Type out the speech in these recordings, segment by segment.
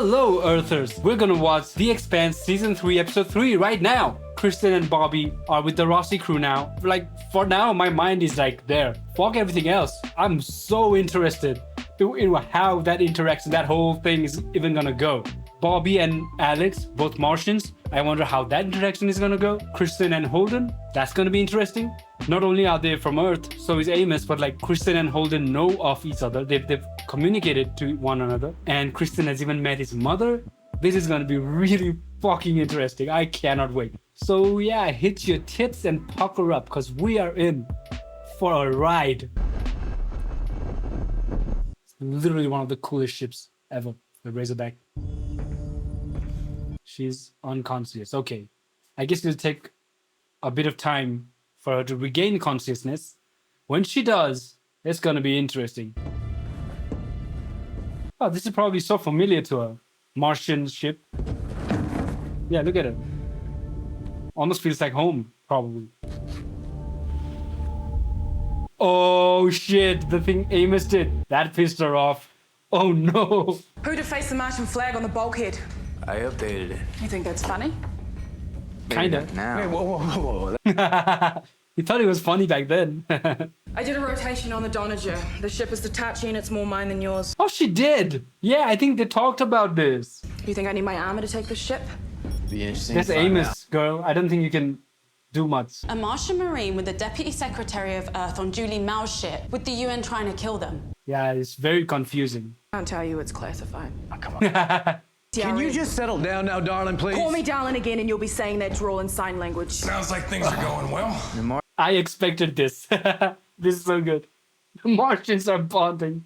Hello, Earthers! We're gonna watch The Expanse Season 3, Episode 3 right now! Kristen and Bobby are with the Rossi crew now. Like, for now, my mind is like there. Fuck everything else. I'm so interested in how that interaction, that whole thing is even gonna go. Bobby and Alex, both Martians. I wonder how that interaction is gonna go. Kristen and Holden, that's gonna be interesting. Not only are they from Earth, so is Amos, but like Kristen and Holden know of each other. They've communicated to one another. And Kristen has even met his mother. This is gonna be really fucking interesting. I cannot wait. So yeah, hit your tits and pucker up, because we are in for a ride. It's literally one of the coolest ships ever, the Razorback. She's unconscious. Okay. I guess it'll take a bit of time for her to regain consciousness. When she does, it's gonna be interesting. Oh, this is probably so familiar to her. Martian ship. Yeah, look at it. Almost feels like home, probably. Oh shit, the thing Amos did. That pissed her off. Oh no. Who defaced the Martian flag on the bulkhead? I updated it. You think that's funny? Kinda. Now. Wait, whoa. He thought it was funny back then. I did a rotation on the Donager. The ship is Detachi and it's more mine than yours. Oh, she did. Yeah, I think they talked about this. You think I need my armor to take the ship? Be interesting. That's to find Amos, girl. I don't think you can do much. A Martian Marine with the Deputy Secretary of Earth on Julie Mao's ship, with the UN trying to kill them. Yeah, it's very confusing. Can't tell you it's classified. Oh, come on. Can you just settle down now, darling, please? Call me darling again and you'll be saying that drawl in sign language. Sounds like things are going well. I expected this. This is so good. The Martians are bonding.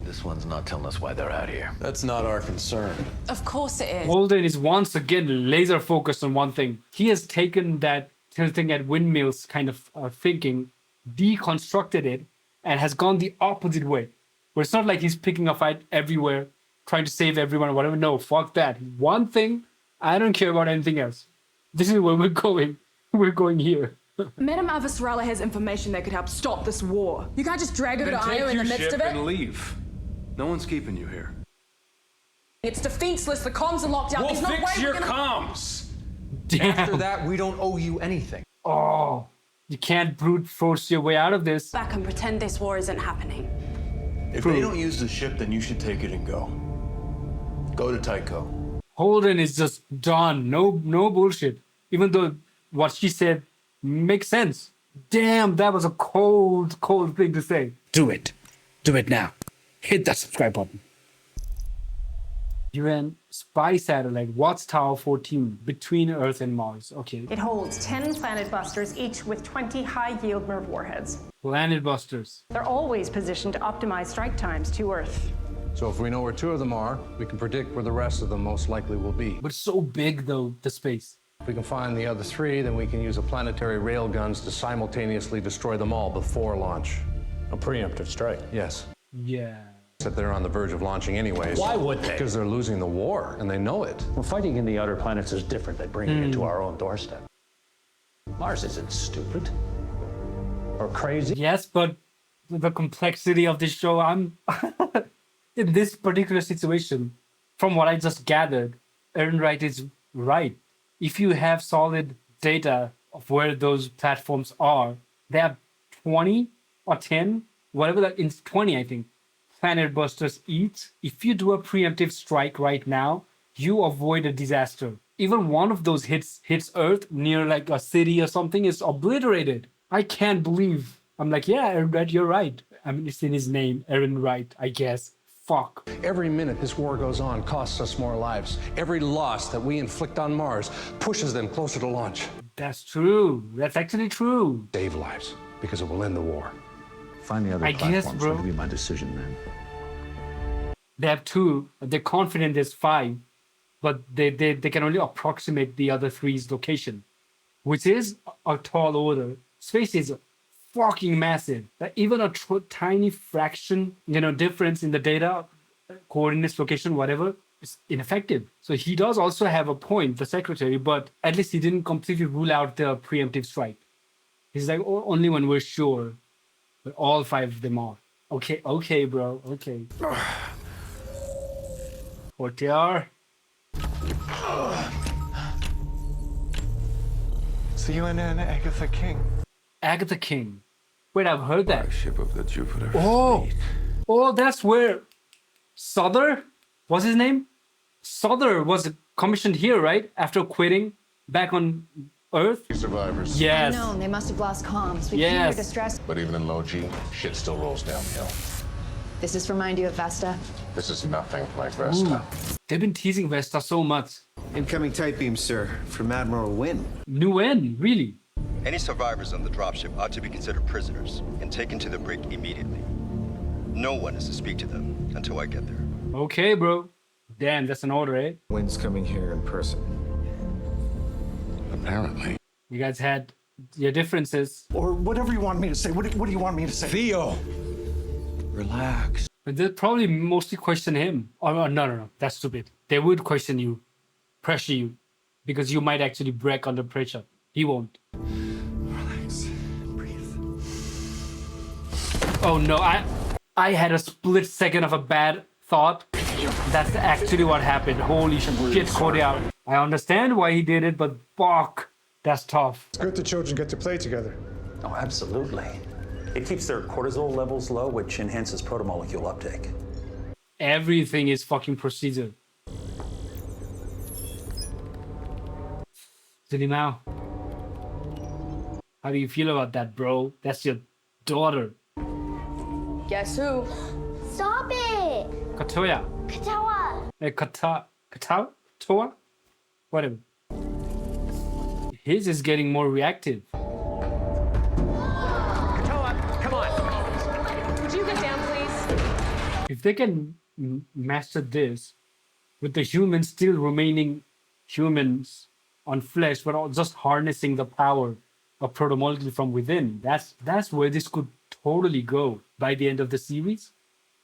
This one's not telling us why they're out here. That's not our concern. Of course it is. Holden is once again laser focused on one thing. He has taken that tilting at windmills kind of thinking, deconstructed it, and has gone the opposite way. Where it's not like he's picking a fight everywhere, trying to save everyone or whatever. No, fuck that. One thing, I don't care about anything else. This is where we're going. We're going here. Madame Avasrala has information that could help stop this war. You can't just drag her to Io in the midst of it. And leave. No one's keeping you here. It's defenseless. The comms are locked down. We'll There's no way fix your we're gonna... comms. After Damn. that, we don't owe you anything. Oh, you can't brute force your way out of this. Back and pretend this war isn't happening. If they don't use the ship, then you should take it and go. Go to Tycho. Holden is just done. No bullshit. Even though what she said makes sense. Damn, that was a cold thing to say. Do it. Do it now. Hit that subscribe button. UN spy satellite Watchtower 14 between Earth and Mars. Okay. It holds 10 planet busters, each with 20 high-yield MIRV warheads. Planet Busters. They're always positioned to optimize strike times to Earth. So if we know where two of them are, we can predict where the rest of them most likely will be. But so big though, the space. If we can find the other three, then we can use a planetary railguns to simultaneously destroy them all before launch. A preemptive strike. Yes. Yeah. Except they're on the verge of launching anyways. Why would they? Because they're losing the war, and they know it. Well, fighting in the outer planets is different than bringing it to our own doorstep. Mars isn't stupid or crazy. Yes, but the complexity of this show, I'm in this particular situation, from what I just gathered, Aaron Wright is right. If you have solid data of where those platforms are, they have 20 or 10, whatever that is, 20, I think, planet busters each. If you do a preemptive strike right now, you avoid a disaster. Even one of those hits Earth near like a city or something is obliterated. I can't believe. I'm like, yeah, Aaron Wright, you're right. I mean, it's in his name, Aaron Wright, I guess. Fuck. Every minute this war goes on costs us more lives. Every loss that we inflict on Mars pushes them closer to launch. That's true. That's actually true. Save lives, because it will end the war. Find the other I guess, platforms. bro. That'll be my decision then. They have 2. They're confident there's 5. But they can only approximate the other 3's location. Which is a tall order. Space is fucking massive. That even a tiny fraction, difference in the data, coordinates, location, whatever, is ineffective. So he does also have a point, the secretary, but at least he didn't completely rule out the preemptive strike. He's like, oh, only when we're sure. But all 5 of them are. Okay, bro, okay. OTR. It's the UN and Agatha King. Agatha King. Wait, I've heard that. Ship of the Jupiter. Oh, oh, that's where Souther, what's his name? Souther was commissioned here, right? After quitting back on Earth. Survivors. Yes. No, they must have lost comms. We Yes. came here to stress. But even in low G, shit still rolls downhill. Does this remind you of Vesta? This is nothing like Vesta. They've been teasing Vesta so much. Incoming tight beam, sir, from Admiral Wynn. Nguyen, really? Any survivors on the dropship ought to be considered prisoners and taken to the brig immediately. No one is to speak to them until I get there. Okay, bro. Damn, that's an order, eh? Wynn's coming here in person. Apparently. You guys had your differences. Or whatever you want me to say. What do you want me to say? Theo! Relax. But they'd probably mostly question him. Oh, no. That's stupid. They would question you, pressure you, because you might actually break under pressure. He won't. Relax. Breathe. Oh no, I had a split second of a bad thought. That's actually what happened. Holy shit, Cody out. I understand why he did it, but fuck, that's tough. It's good the children get to play together. Oh, absolutely. It keeps their cortisol levels low, which enhances protomolecule uptake. Everything is fucking procedure. Zilimao, how do you feel about that, bro? That's your daughter. Guess who? Stop it! Katoya. Katawa! Katawa? Whatever. His is getting more reactive. Katoa, come on! Would you get down, please? If they can master this, with the humans still remaining humans on flesh, but just harnessing the power of protomolecule from within, that's where this could totally go by the end of the series.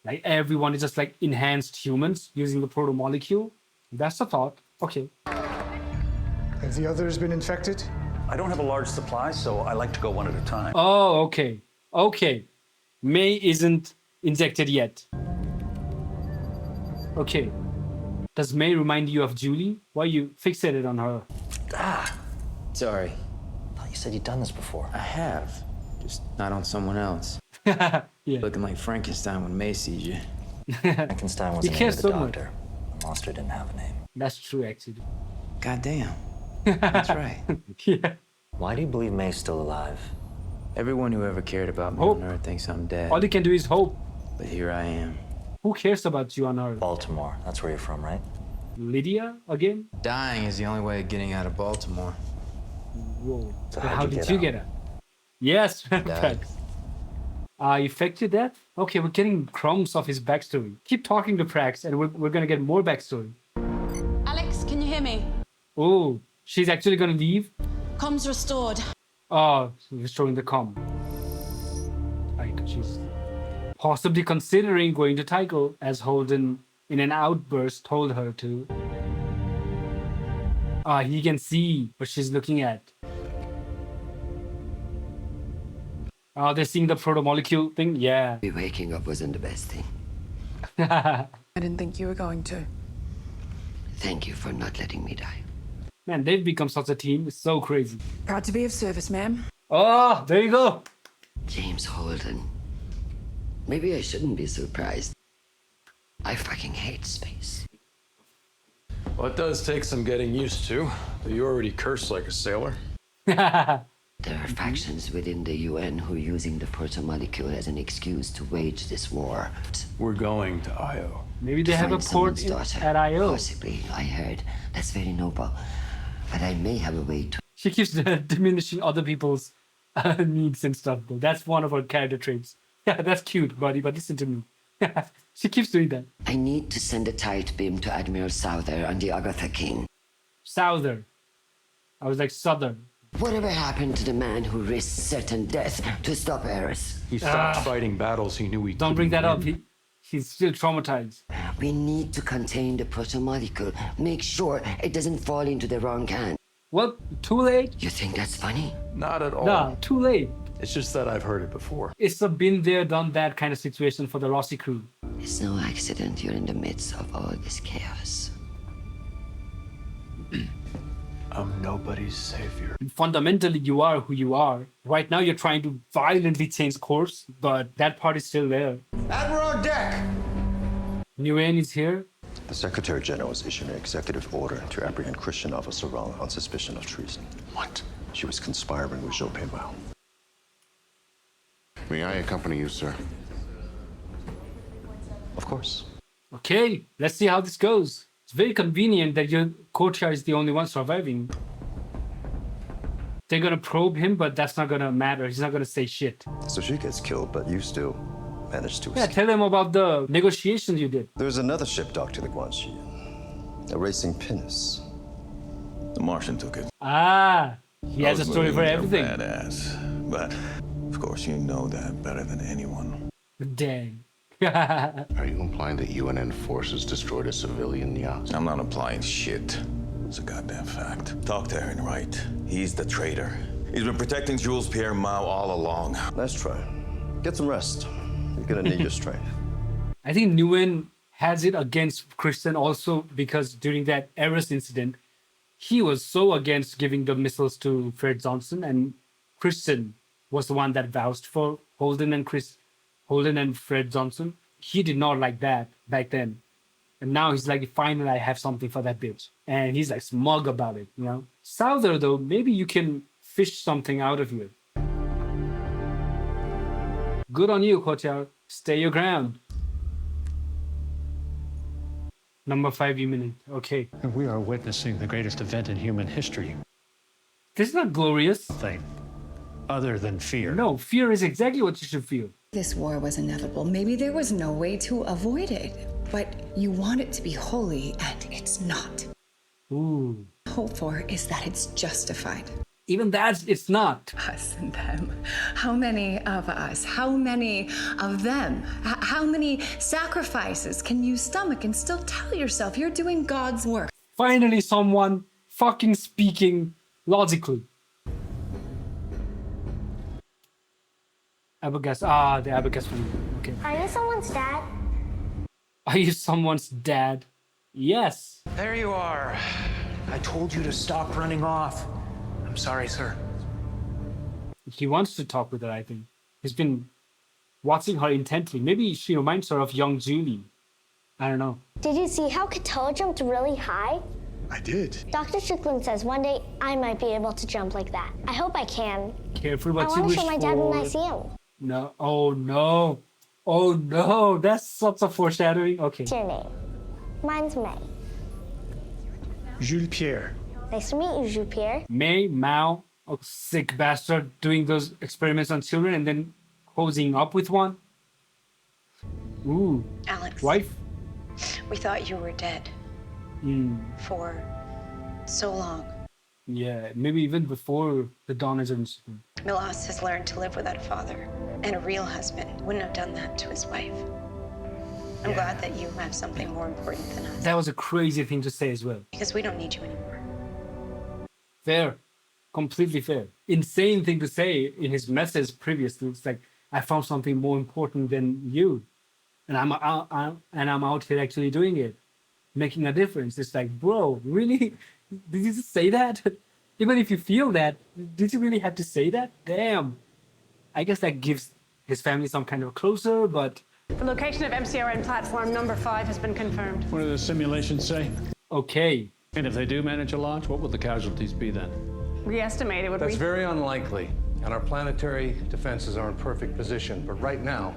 Like everyone is just like enhanced humans using the protomolecule. That's the thought. Okay. Have the others been infected? I don't have a large supply, so I like to go one at a time. Oh, okay. Okay. May isn't injected yet. Okay. Does May remind you of Julie? Why you fixated on her? Sorry. I thought you said you'd done this before. I have. Just not on someone else. Yeah. Looking like Frankenstein when May sees you. Frankenstein was He the name cares of the so much. doctor. The monster didn't have a name. That's true, actually. Goddamn. That's right. Yeah. Why do you believe May's still alive? Everyone who ever cared about me Hope. on Earth thinks I'm dead. All you can do is hope. But here I am. Who cares about you on Earth? Baltimore. That's where you're from, right? Lydia again? Dying is the only way of getting out of Baltimore. Whoa. So But how'd how you did get you out? get out? Yes, Died. facts. Effective death? Okay, we're getting crumbs of his backstory. Keep talking to Prax and we're gonna get more backstory. Alex, can you hear me? Oh, she's actually gonna leave? Comms restored. Oh, restoring the comm. Right, she's possibly considering going to Tycho, as Holden in an outburst told her to. He can see what she's looking at. They're seeing the protomolecule thing? Yeah. Waking up wasn't the best thing. I didn't think you were going to. Thank you for not letting me die. Man, they've become such a team. It's so crazy. Proud to be of service, ma'am. Oh, there you go. James Holden. Maybe I shouldn't be surprised. I fucking hate space. Well, it does take some getting used to. But you already curse like a sailor. There are factions within the UN who are using the protomolecule as an excuse to wage this war. We're going to Io. Maybe they have a Find port someone's daughter. at IO. Possibly, I heard. That's very noble. But I may have a way to... She keeps diminishing other people's needs and stuff, though. That's one of her character traits. Yeah, that's cute, buddy, but listen to me. She keeps doing that. I need to send a tight beam to Admiral Souther on the Agatha King. Souther. I was like Southern. Whatever happened to the man who risked certain death to stop Eris? He stopped fighting battles he knew he Don't bring that couldn't up. He's still traumatized. We need to contain the protomolecule. Make sure it doesn't fall into the wrong hand. What? Too late? You think that's funny? win. Not at all. Nah, too late. It's just that I've heard it before. It's a been there, done that kind of situation for the Rossi crew. It's no accident you're in the midst of all this chaos. I'm nobody's savior. Fundamentally, you are who you are. Right now, you're trying to violently change course, but that part is still there. Admiral on deck! Nguyen is here. The Secretary General has issued an executive order to apprehend Christian officer Rala on suspicion of treason. What? She was conspiring with Zhou Peimao. May I accompany you, sir? Of course. Okay, let's see how this goes. It's very convenient that your courtier is the only one surviving. They're gonna probe him, but that's not gonna matter. He's not gonna say shit. So she gets killed, but you still managed to Yeah, escape. tell him about the negotiations you did. There's another ship docked to the Guanxi. A racing pinnace. The Martian took it. Ah, he has a Those story for Marines are everything. Badass. But, of course, you know that better than anyone. Dang. Are you implying that UNN forces destroyed a civilian yacht? I'm not implying shit. It's a goddamn fact. Talk to Aaron Wright. He's the traitor. He's been protecting Jules Pierre Mao all along. Let's try. Get some rest. You're gonna need your strength. I think Nguyen has it against Christian also because during that Eris incident, he was so against giving the missiles to Fred Johnson, and Christian was the one that vouched for Holden and Fred Johnson. He did not like that back then. And now he's like, finally, I have something for that bitch. And he's like smug about it, you know? Souther, though, maybe you can fish something out of here. Good on you, Kotiar. Stay your ground. Number 5 imminent. Okay. We are witnessing the greatest event in human history. This is not glorious. Thing. Other than fear. No, fear is exactly what you should feel. This war was inevitable. Maybe there was no way to avoid it. But you want it to be holy, and it's not. Ooh. Hope for is that it's justified. Even that, it's not. Us and them. How many of us? How many of them? How many sacrifices can you stomach and still tell yourself you're doing God's work? Finally, someone fucking speaking logically. Abacus. Ah, the abacus one. Okay. Are you someone's dad? Are you someone's dad? Yes. There you are. I told you to stop running off. I'm sorry, sir. He wants to talk with her, I think. He's been watching her intently. Maybe she reminds her of young Julie. I don't know. Did you see how Cattell jumped really high? I did. Dr. Strickland says one day I might be able to jump like that. I hope I can. Careful what I you want wish to show my dad when I for. see him. No. Oh, no. Oh, no. That's such a foreshadowing. Okay. What's your name? Mine's May. Jules Pierre. Nice to meet you, Jules Pierre. May Mao, a sick bastard, doing those experiments on children and then hosing up with one. Ooh. Alex. Wife? We thought you were dead for so long. Yeah, maybe even before the dawn is incident. Milos has learned to live without a father, and a real husband wouldn't have done that to his wife. I'm glad that you have something more important than us, That was a crazy thing to say as well. because we don't need you anymore. Fair. Completely fair. Insane thing to say in his message previously. It's like, I found something more important than you. And I'm out here actually doing it. Making a difference. It's like, bro, really? Did you just say that? Even if you feel that, did you really have to say that? Damn. I guess that gives his family some kind of closure, but... The location of MCRN platform number 5 has been confirmed. What do the simulations say? Okay. And if they do manage a launch, what will the casualties be then? We estimate it would That's reach... very unlikely, and our planetary defenses are in perfect position. But right now,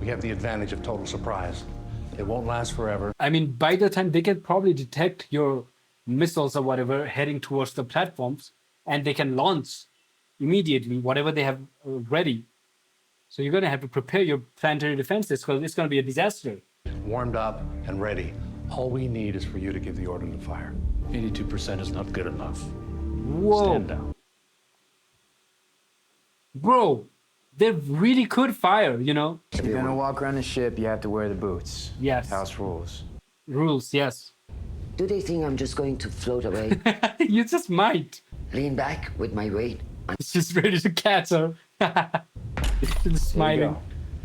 we have the advantage of total surprise. It won't last forever. I mean, by the time they can probably detect your missiles or whatever heading towards the platforms, and they can launch immediately whatever they have ready. So you're going to have to prepare your planetary defenses because it's going to be a disaster. Warmed up and ready. All we need is for you to give the order to fire. 82% is not good enough. Whoa. Stand down. Bro, they really could fire, you know? If you're gonna walk around the ship, you have to wear the boots. Yes. House rules. Rules, yes. Do they think I'm just going to float away? You just might. Lean back with my weight. She's ready to catch her. She's smiling.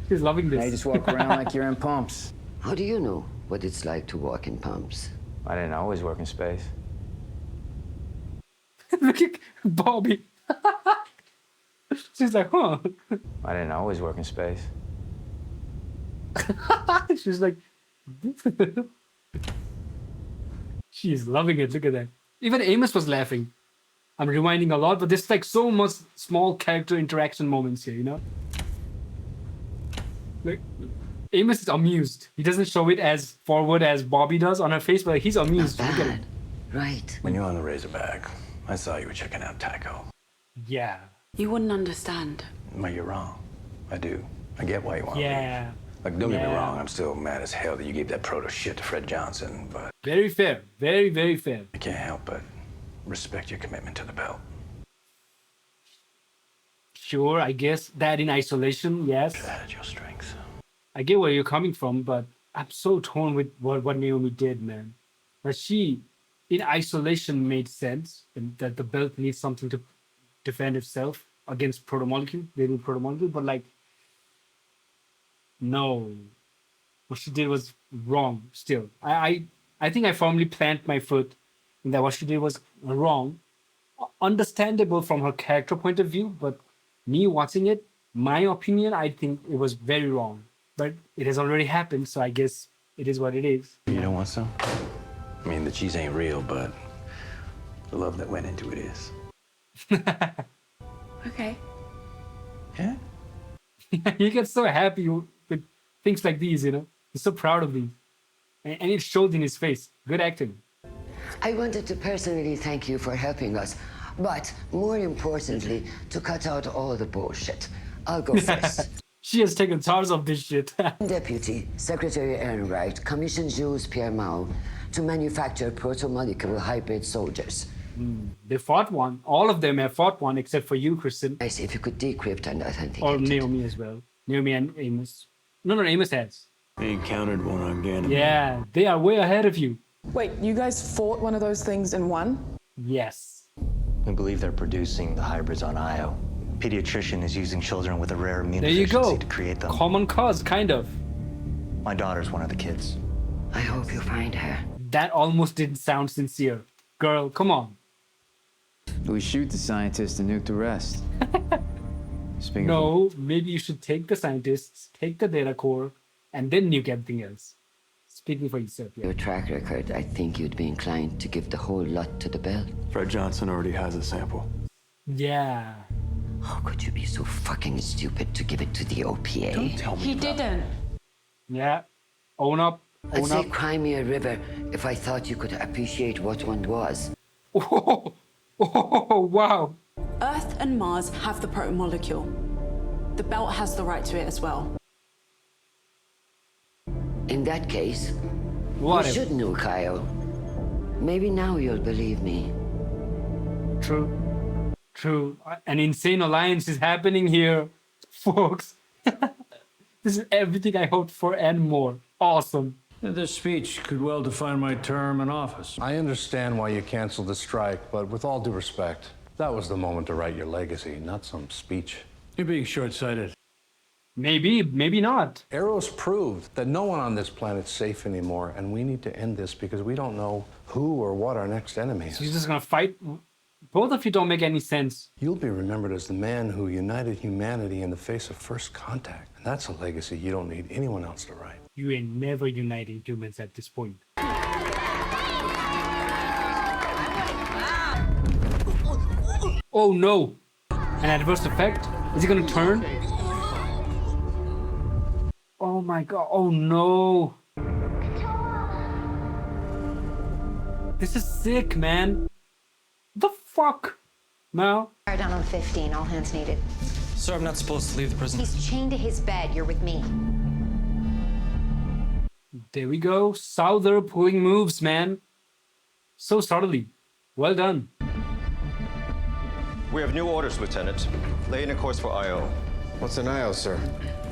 She's loving this. Now you just walk around like you're in pumps. How do you know what it's like to walk in pumps? I didn't always work in space. Look at Bobby. She's like, huh? I didn't always work in space. She's like, she's loving it. Look at that. Even Amos was laughing. I'm rewinding a lot, but there's like so much small character interaction moments here, you know? Like, Amos is amused. He doesn't show it as forward as Bobby does on her face, but he's amused. Look at it. Right. When you're on the Razorback, I saw you were checking out Tycho. Yeah. You wouldn't understand. Well, you're wrong. I do. I get why you want to leave. Yeah. Like, don't get me Yeah. wrong, I'm still mad as hell that you gave that proto shit to Fred Johnson, but Very fair. Very, very fair. I can't help but respect your commitment to the belt. Sure, I guess that in isolation, yes. At your strength. I get where you're coming from, but I'm so torn with what Naomi did, man. That she, in isolation, made sense, and that the belt needs something to defend itself against protomolecule, little protomolecule, but like, no, what she did was wrong. Still, I think I firmly plant my foot in that what she did was wrong, understandable from her character point of view, but me watching it, my opinion, I think it was very wrong. But it has already happened, so I guess it is what it is. You don't want some? I mean, the cheese ain't real, but the love that went into it is. Okay. Yeah? He gets so happy with things like these, you know? He's so proud of these. And it showed in his face. Good acting. I wanted to personally thank you for helping us, but more importantly, to cut out all the bullshit. I'll go first. She has taken charge of this shit. Deputy Secretary Ehrenreich commissioned Jules Pierre Mao to manufacture proto-molecule hybrid soldiers. They fought one. All of them have fought one, except for you, Kristen. I see if you could decrypt and authenticate. Or Naomi as well. Naomi and Amos. No, Amos has. I encountered one on Ganymede. Yeah, they are way ahead of you. Wait, you guys fought one of those things and won? Yes. We believe they're producing the hybrids on Io. Pediatrician is using children with a rare immune There you deficiency go. to create them. Common cause, kind of. My daughter's one of the kids. I hope you find her. That almost didn't sound sincere. Girl, come on. We shoot the scientist and nuke the rest. Speaking No, maybe you should take the scientists, take the data core, and then nuke everything else. Speaking for yourself, yeah. Your track record, I think you'd be inclined to give the whole lot to the belt. Fred Johnson already has a sample. Yeah. How could you be so fucking stupid to give it to the OPA? Don't tell me He that. didn't. Yeah. Own up. I'd Own say up. cry me a river if I thought you could appreciate what one was. Oh, wow. Earth and Mars have the protomolecule. The belt has the right to it as well. In that case, Whatever. you should nuke Io. Maybe now you'll believe me. True. True. An insane alliance is happening here, folks. This is everything I hoped for and more. Awesome. This speech could well define my term in office. I understand why you canceled the strike, but with all due respect, that was the moment to write your legacy, not some speech. You're being short-sighted. Maybe, maybe not. Eros proved that no one on this planet's safe anymore, and we need to end this because we don't know who or what our next enemy is. She's just gonna fight. Both of you don't make any sense. You'll be remembered as the man who united humanity in the face of first contact. And that's a legacy you don't need anyone else to write. You ain't never uniting humans at this point. Oh no! An adverse effect? Is he gonna turn? Oh my god, oh no! This is sick, man. The fuck? Mal? Fire down on 15, all hands needed. Sir, I'm not supposed to leave the prison. He's chained to his bed, you're with me. There we go. Souther pulling moves, man. So subtly. Well done. We have new orders, Lieutenant. Laying a course for IO. What's an IO, sir?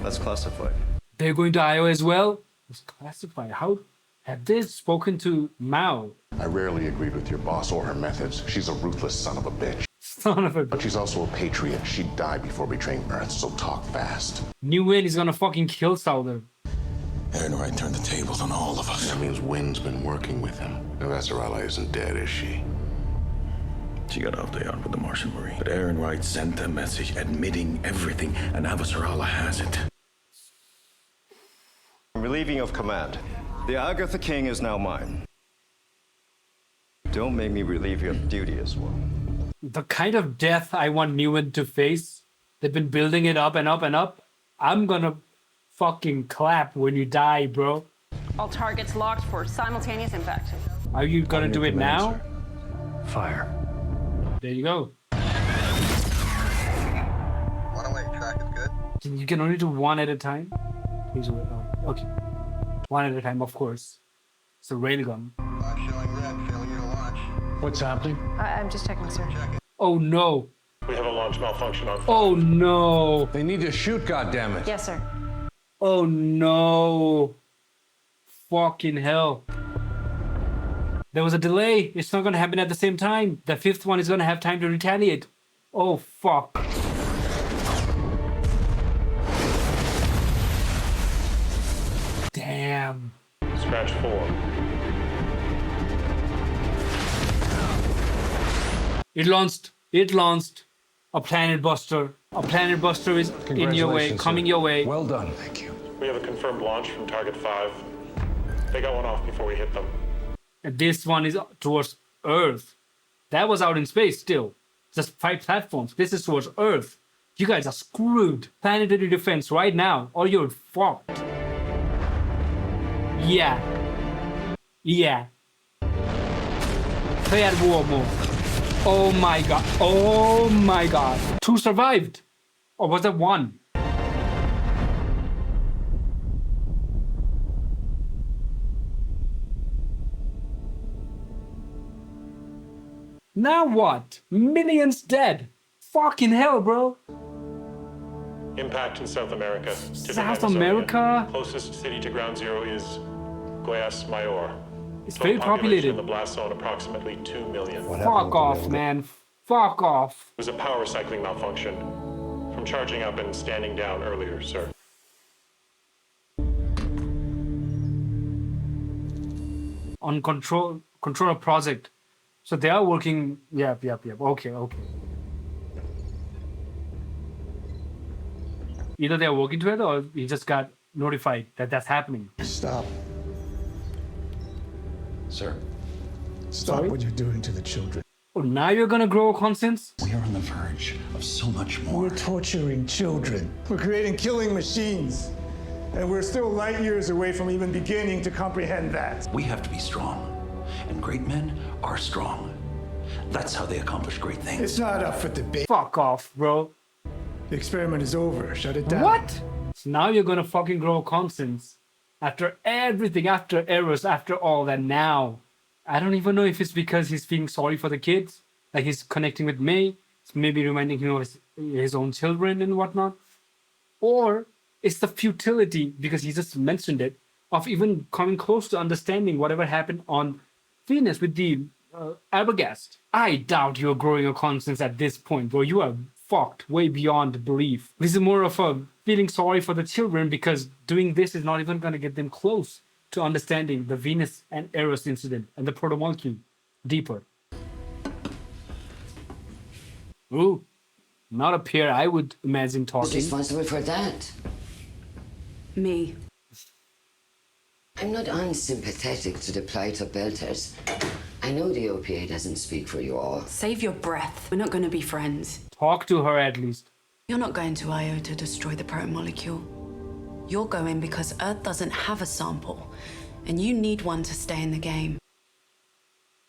That's classified. They're going to IO as well? It's classified. How have they spoken to Mao? I rarely agreed with your boss or her methods. She's a ruthless son of a bitch. Son of a But bitch. she's also a patriot. She'd die before betraying Earth, so talk fast. Nguyen is gonna fucking kill Souther. Aaron Wright turned the tables on all of us. That means Wynn's been working with him. Now, Nasrallah isn't dead, is she? She got off the yacht with the Martian Marine. But Aaron Wright sent a message admitting everything, and Nasrallah has it. I'm relieving you of command. The Agatha King is now mine. Don't make me relieve you of duty as well. The kind of death I want Newen to face, they've been building it up and up and up. I'm gonna fucking clap when you die, bro. All targets locked for simultaneous impact. Are you gonna do it now? Fire. There you go. Runaway track is good. You can only do one at a time? Please wait. Oh, okay. One at a time, of course. It's a railgun. Showing red, failure to launch. What's happening? I'm just checking, sir. Oh no. We have a launch malfunction on. Oh no. They need to shoot, goddammit. Yes, sir. Oh no. Fucking hell. There was a delay. It's not gonna happen at the same time. The fifth one is gonna have time to retaliate. Oh fuck. Damn. Scratch 4. It launched. It launched. A planet buster. A planet buster is in your way, coming your way. Well done. Thank you. We have a confirmed launch from target 5. They got one off before we hit them. And this one is towards Earth. That was out in space still. Just 5 platforms. This is towards Earth. You guys are screwed. Planetary defense right now, or you're fucked. Yeah. Yeah. Third war mode. Oh my god. Oh my god. 2 survived. Or was it 1? Now what? Millions dead. Fucking hell, bro. Impact in South America. South America? Closest city to ground zero is Guayas Mayor. It's very populated. In the blast zone, approximately 2 million. Fuck off, man. Fuck off. It was a power cycling malfunction from charging up and standing down earlier, sir. On control project. So they are working. Yep. Okay. Either they're working together or he just got notified that that's happening. Stop. Sir. Stop Sorry? what you're doing to the children. Oh, now you're gonna grow a conscience? We are on the verge of so much more. We're torturing children. We're creating killing machines. And we're still light years away from even beginning to comprehend that. We have to be strong. And great men are strong. That's how they accomplish great things. It's not up for debate. Fuck off, bro. The experiment is over. Shut it down. What? So now you're gonna fucking grow a conscience. After everything, after errors, after all that now. I don't even know if it's because he's feeling sorry for the kids. Like he's connecting with May. It's maybe reminding him of his own children and whatnot. Or it's the futility, because he just mentioned it, of even coming close to understanding whatever happened on Venus with the Arbogast. I doubt you're growing a conscience at this point, bro. You are fucked way beyond belief. This is more of a feeling sorry for the children, because doing this is not even going to get them close to understanding the Venus and Eros incident and the protomolecule deeper. Ooh, not a pair I would imagine Who's talking. responsible for that? Me. I'm not unsympathetic to the plight of Belters. I know the OPA doesn't speak for you all. Save your breath. We're not going to be friends. Talk to her at least. You're not going to Io to destroy the protomolecule. You're going because Earth doesn't have a sample, and you need one to stay in the game.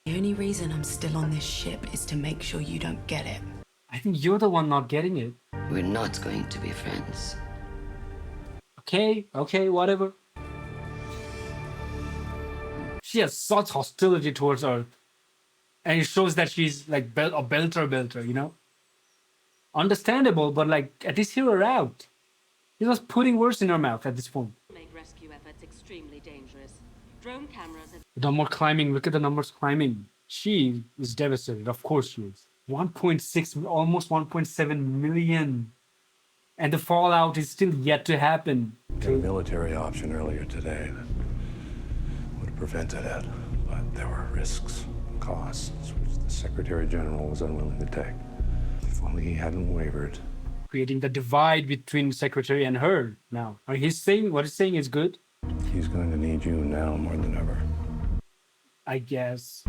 The only reason I'm still on this ship is to make sure you don't get it. I think you're the one not getting it. We're not going to be friends. Okay, whatever. She has such hostility towards Earth. And it shows that she's like a belter, you know? Understandable, but like, at least hear her out. He was putting words in her mouth at this point. Make rescue efforts extremely dangerous. Drone cameras have... The number climbing, look at the numbers climbing. She is devastated, of course she is. 1.6, almost 1.7 million. And the fallout is still yet to happen. A military option earlier today that would have prevented it, but there were risks and costs which the Secretary General was unwilling to take. If only he hadn't wavered. Creating the divide between Secretary and her now. I mean, what he's saying is good. He's going to need you now more than ever. I guess.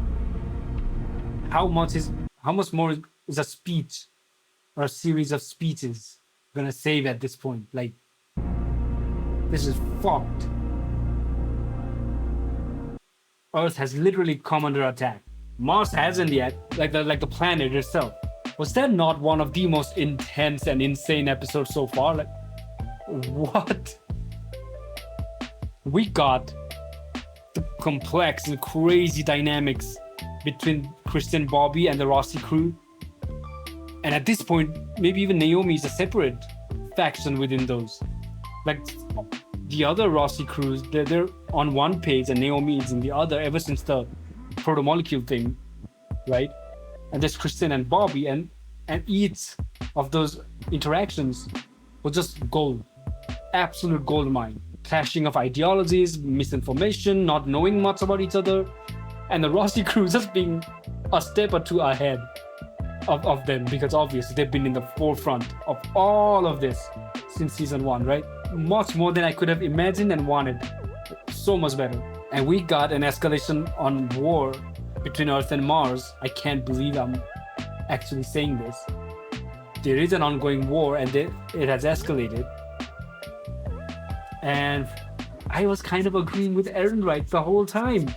How much more is a speech or a series of speeches gonna save at this point? Like, this is fucked. Earth has literally come under attack. Mars hasn't yet, like the planet itself. Was that not one of the most intense and insane episodes so far? Like, what? We got the complex and crazy dynamics between Kristen, Bobby, and the Rossi crew. And at this point, maybe even Naomi is a separate faction within those. Like, the other Rossi crews, they're on one page and Naomi is in the other ever since the proto-molecule thing, right? And there's Kristen and Bobby, and each of those interactions was just gold. Absolute gold mine. Clashing of ideologies, misinformation, not knowing much about each other, and the Rossi crew just being a step or two ahead of them, because obviously they've been in the forefront of all of this since season 1, right? Much more than I could have imagined and wanted. So much better. And we got an escalation on war between Earth and Mars. I can't believe I'm actually saying this. There is an ongoing war and it has escalated. And I was kind of agreeing with Aaron right the whole time.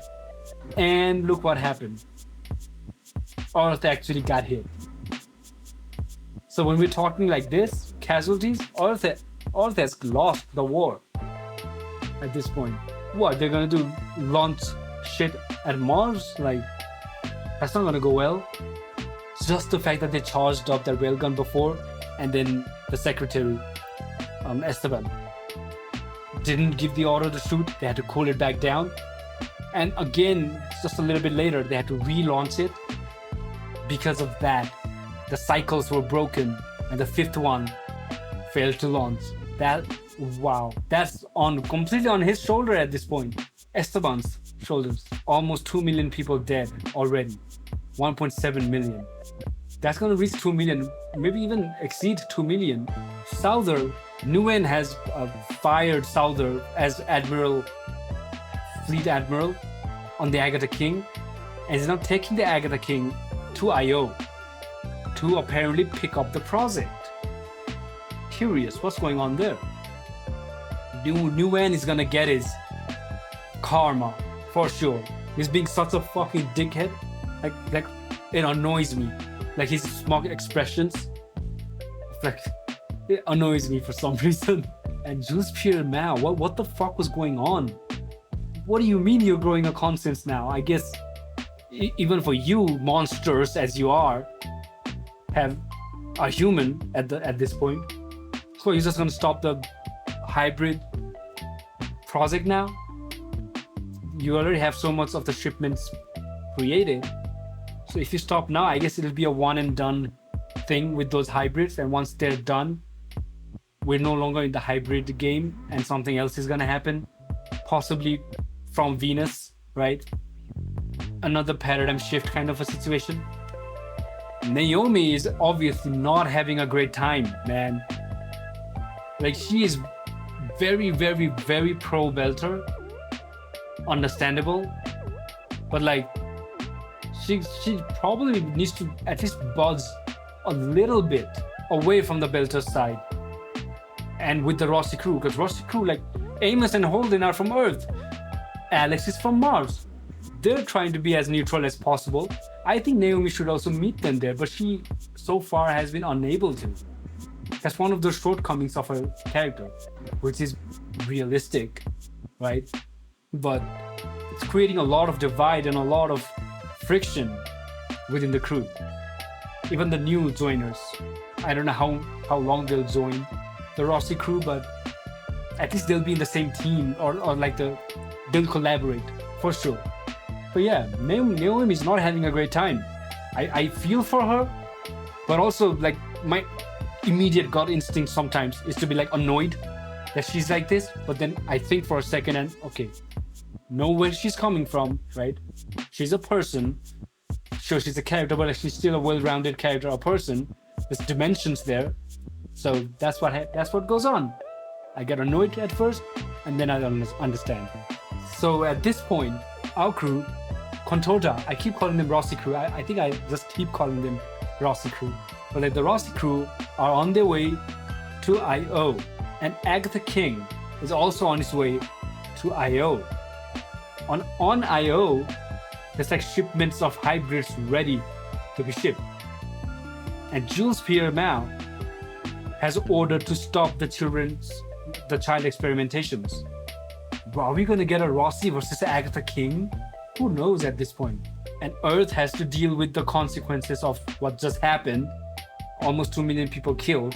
And look what happened. Earth actually got hit. So when we're talking like this, casualties, Earth has lost the war at this point. What, they're gonna do launch shit at Mars? Like, that's not gonna go well. It's just the fact that they charged up their railgun before, and then the secretary, Esteban, didn't give the order to shoot. They had to cool it back down. And again, just a little bit later, they had to relaunch it. Because of that, the cycles were broken, and the 5th one failed to launch. Wow, that's completely on his shoulder at this point. Esteban's shoulders. Almost 2 million people dead already. 1.7 million. That's gonna reach 2 million, maybe even exceed 2 million. Souther, NUKED has fired Souther as Fleet Admiral on the Agatha King, and is now taking the Agatha King to IO to apparently pick up the project. Curious, what's going on there? NUKED is gonna get his karma for sure. He's being such a fucking dickhead. Like it annoys me. Like his smug expressions. Like it annoys me for some reason. And Jules Pierre Mao, what the fuck was going on? What do you mean you're growing a conscience now? I guess even for you, monsters as you are human at this point. So you're just gonna stop the hybrid project now? You already have so much of the shipments created. So if you stop now, I guess it'll be a one and done thing with those hybrids. And once they're done, we're no longer in the hybrid game and something else is gonna happen. Possibly from Venus, right? Another paradigm shift kind of a situation. Naomi is obviously not having a great time, man. Like, she is very, very, very pro Belter. Understandable. But like, she probably needs to at least buzz a little bit away from the Belter side. And with the Rossi crew, because Rossi crew, like Amos and Holden are from Earth. Alex is from Mars. They're trying to be as neutral as possible. I think Naomi should also meet them there, but she so far has been unable to. That's one of the shortcomings of her character, which is realistic, right? But it's creating a lot of divide and a lot of friction within the crew. Even the new joiners. I don't know how long they'll join the Rossi crew, but at least they'll be in the same team or like they'll collaborate for sure. But yeah, Naomi is not having a great time. I feel for her, but also like immediate gut instinct sometimes is to be like annoyed that she's like this, but then I think for a second and okay, know where she's coming from, right? She's a person. Sure, she's a character, but she's still a well-rounded character, a person. There's dimensions there, so that's what goes on. I get annoyed at first, and then I don't understand. So at this point, our crew, Contota, I keep calling them Rossi crew. I think I just keep calling them Rossi crew. But like the Rossi crew are on their way to IO, and Agatha King is also on his way to IO. On IO, there's like shipments of hybrids ready to be shipped. And Jules Pierre Mao has ordered to stop the child experimentations. But are we gonna get a Rossi versus Agatha King? Who knows at this point? And Earth has to deal with the consequences of what just happened. Almost 2 million people killed.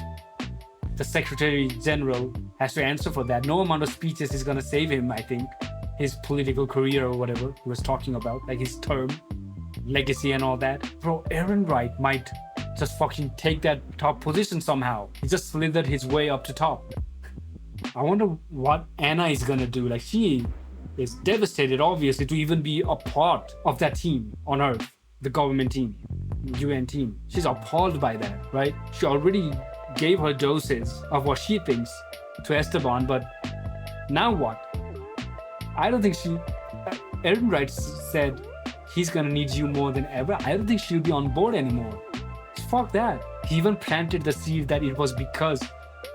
The Secretary General has to answer for that. No amount of speeches is gonna save him, I think. His political career or whatever he was talking about, like his term, legacy and all that. Bro, Aaron Wright might just fucking take that top position somehow. He just slithered his way up to top. I wonder what Anna is gonna do. Like, she is devastated, obviously, to even be a part of that team on Earth, the government team, UN team. She's appalled by that, right? She already gave her doses of what she thinks to Esteban, but now what? I don't think Aaron Wright said he's gonna need you more than ever. I don't think she'll be on board anymore. Fuck that. He even planted the seed that it was because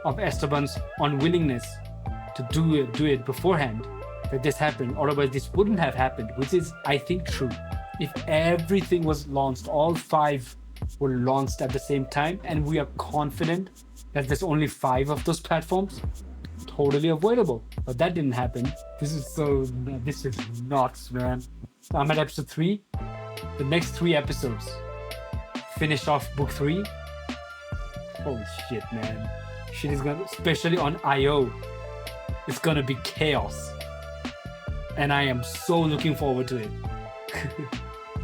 of Esteban's unwillingness to do it beforehand that this happened. Otherwise, this wouldn't have happened, which is, I think, true. If everything was launched, all 5 were launched at the same time, and we are confident that there's only 5 of those platforms, totally avoidable. But that didn't happen. This is nuts, man. I'm at episode 3. The next 3 episodes finish off book 3. Holy shit, man. Shit is gonna, especially on IO, it's gonna be chaos. And I am so looking forward to it.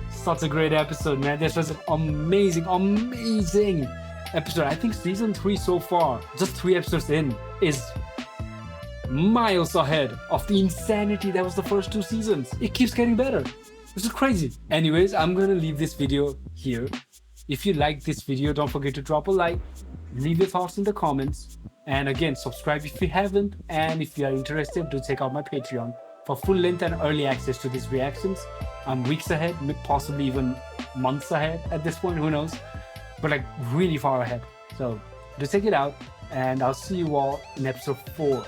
Such a great episode, man. This was an amazing episode. I think season 3 so far, just 3 episodes in, is miles ahead of the insanity that was the first 2 seasons. It keeps getting better. This is crazy. Anyways, I'm gonna leave this video here. If you like this video, don't forget to drop a like, leave your thoughts in the comments, and again, subscribe if you haven't. And if you are interested, do check out my Patreon for full length and early access to these reactions. I'm weeks ahead, possibly even months ahead at this point, who knows, but like really far ahead. So do check it out, and I'll see you all in episode 4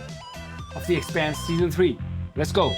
of The Expanse season 3. Let's go.